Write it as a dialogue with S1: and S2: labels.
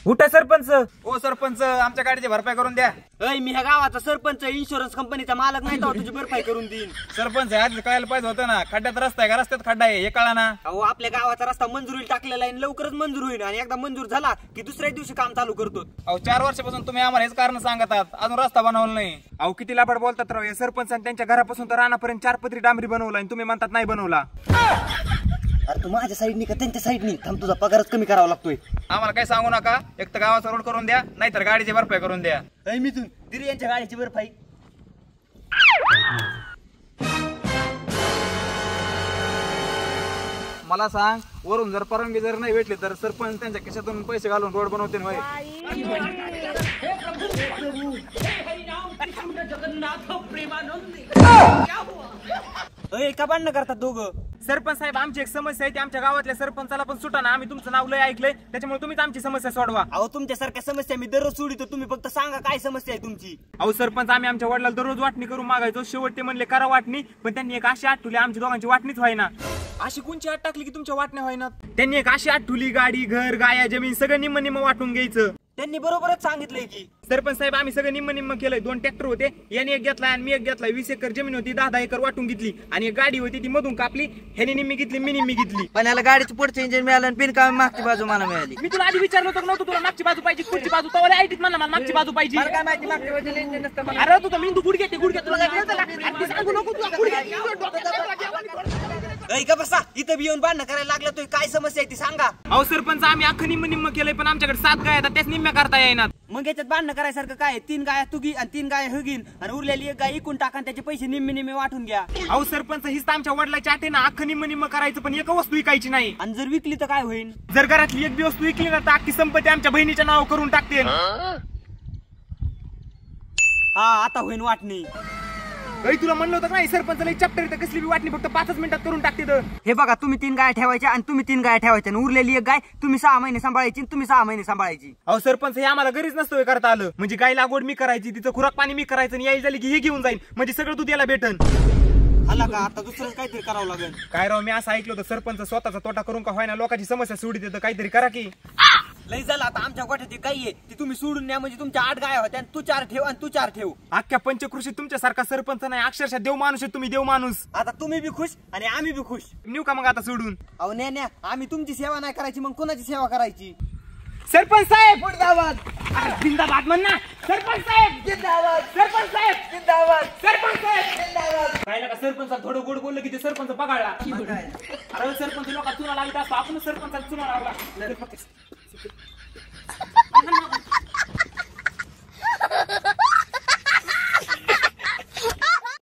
S1: उठा सरपंच.
S2: ओ सरपंच, आमच्या गाडीची भरपाई करून द्या.
S3: मी ह्या गावाचा सरपंच, इन्शुरन्स कंपनीचा मालक नाही तर तुझी भरपाई करून देईन.
S2: सरपंच आज कळायला पाहिजे होतं ना, खड्ड्यात रस्ता आहे का रस्त्यात खड्डा आहे हे कळा ना.
S3: अहो आपल्या गावाचा रस्ता मंजुरीला टाकलेला आहे, लवकरच मंजूर होईल आणि एकदा मंजूर झाला की दुसऱ्या दिवशी काम चालू करतो.
S2: अहो 4 वर्षापासून तुम्ही आम्हाला हेच कारण सांगतात, अजून रस्ता बनवला नाही.
S1: अहो किती लाभाड बोलतात राव. या सरपंचाने त्यांच्या घरापासून तर रानापर्यंत 4 पदरी डांबरी बनवला आणि तुम्ही म्हणतात नाही बनवला.
S3: अरे तू माझ्या साईडनी का त्यांच्या साईडनी थांब, तुझा पगारच कमी करावा लागतोय.
S2: आम्हाला काही सांगू नका, एक तर गावाचा रोड करून द्या, नाहीतर गाडीची भरपाई करून द्या.
S3: मिथून दिरी यांच्या गाडीची भरपाई.
S2: मला सांग, वरून जर परवानगी जर नाही भेटली तर सरपंच त्यांच्या खिशातून पैसे घालून रोड बनवते ना.
S3: का भांडणं करतात दोघं?
S1: सरपंच साहेब, आमची एक समस्या आहे ती आमच्या गावातल्या सरपंचाला पण सुटाना. आम्ही तुमचं नाव लय ऐकलंय, त्याच्यामुळे तुम्हीच आमची समस्या सोडवा.
S3: अहो तुमच्यासारख्या समस्या मी दररोज सोडितो, तुम्ही फक्त सांगा काय समस्या आहे तुमची.
S1: अहो सरपंच, आम्ही आमच्या वडिलांना दररोज वाटणी करून मागायचो. शेवट ते म्हणले करा वाटणी, पण त्यांनी एक अशी आठ ठुली आमच्या दोघांची वाटणीच व्हायना. अशी कोणची आठ टाकली की तुमच्या वाटण्या व्हायना? त्यांनी एक अशी आठ ठुली, गाडी, घर, गाया, जमीन सगळं निम्म निम्म वाटून घ्यायचं.
S3: त्यांनी बरोबरच सांगितलंय की.
S1: सरपंच साहेब, आम्ही सगळं निम्म निम्म केलंय. 2 ट्रॅक्टर होते, याने एक घेतला आणि मी एक घेतला. 20 एकर जमीन होती, 10 एकर वाटून घेतली. आणि एक गाडी होती ती मधून कापली, ह्याने निम्मी घेतली, मी निम्मी घेतली.
S3: पण याला गाडीचं पुढचं इंजिन मिळालं आणि बिनकामी मागची बाजू मला मिळाली.
S1: मी तुला आधी विचारलं होतं नव्हतं तुला मागची बाजू पाहिजे पुढची बाजू? तवाला आयटीत म्हणला मला मागची बाजू पाहिजे.
S3: काय माहिती मागच्या बाजूला इंजिन नसतं.
S1: अरे तुझा मेंदू गुडघे तुला काय कळतं का? अगदी सांगू नको तुला गुडघे.
S3: का बसा इथं बी येऊन भांडणं करायला लागला. तो काय समस्या आहे ती सांगा.
S1: अहो सरपंच, आम्ही अख्खं निम्म निम्म केलंय, पण आमच्याकडे 7 गाय आहेत, त्याच निम्म्या करता येईनात.
S3: मग याच्यात भांडणं करायसारखं काय? 3 गाया तुगी आणि 3 गाया हुगीन आणि उरलेली एक गाय इकून टाका, त्याचे पैसे निम्मे निम्मे वाटून घ्या.
S1: अहो सरपंच, हीच तर आमच्या वडिलाची आठ आहे ना, अख्खं निम्म निम्म करायचं, पण एक वस्तू विकायची नाही.
S3: आणि जर विकली तर काय होईल?
S1: जर घरातली एक वस्तू विकली ना तर अख्खी संपत्ती आमच्या बहिणीच्या नाव करून टाकते.
S3: हा आता होईन वाटणी.
S1: तुला म्हणलं होतं नाही सरपंच चॅप्टर तर कसली बी वाटणी फक्त 5 मिनिटात करून टाकते.
S3: हे बघा, तुम्ही 3 गाय ठेवायच्या आणि तुम्ही 3 गाय ठेवायच्या आणि उरलेली एक गाय तुम्ही 6 महिने सांभाळायची, तुम्ही 6 महिने सांभाळायची.
S1: अहो सरपंच, हे आम्हाला घरीच नसतं करता आलं. म्हणजे गाय लागवड मी करायची, तिचं खुराक पाणी मी करायचं आणि यायला झाली की हे घेऊन जाईल, म्हणजे सगळं दूध याला भेटन.
S3: आला का आता दुसरं काहीतरी करावं लागेल.
S1: काय राव, मी असं ऐकलं होतं सरपंच स्वतःचा तोटा करून का व्हायना लोकांची समस्या सोडित येतं, काहीतरी करा की.
S3: लई झालं आता. आमच्या गोठ्यात गाय आहे ती तुम्ही सोडून न्या, म्हणजे तुमच्या 8 गाय होत्या. तू 4 ठेव आणि तू 4 ठेव.
S1: अख्ख्या पंचकृषीत तुमच्यासारखा सरपंच नाही, अक्षरशः देव माणूस आहे तुम्ही, देव माणूस.
S3: आता तुम्ही बी खुश आणि आम्ही बी खुश.
S1: नेऊ का मग आता सोडून?
S3: अहो न्या, आम्ही तुमची सेवा नाही करायची मग कोणाची सेवा करायची?
S1: सरपंच साहेब
S3: जिंदाबाद.
S1: जिंदाबाद म्हण ना. सरपंच साहेब
S3: जिंदाबाद.
S1: सरपंच साहेब
S3: जिंदाबाद.
S1: सरपंच साहेब
S3: जिंदाबाद.
S1: काय का सरपंच थोडं गोड बोललं की ते सरपंच पगाळला. अरे सरपंच लोक चुना लागत असतो, आपण सरपंचाला चुना लागला.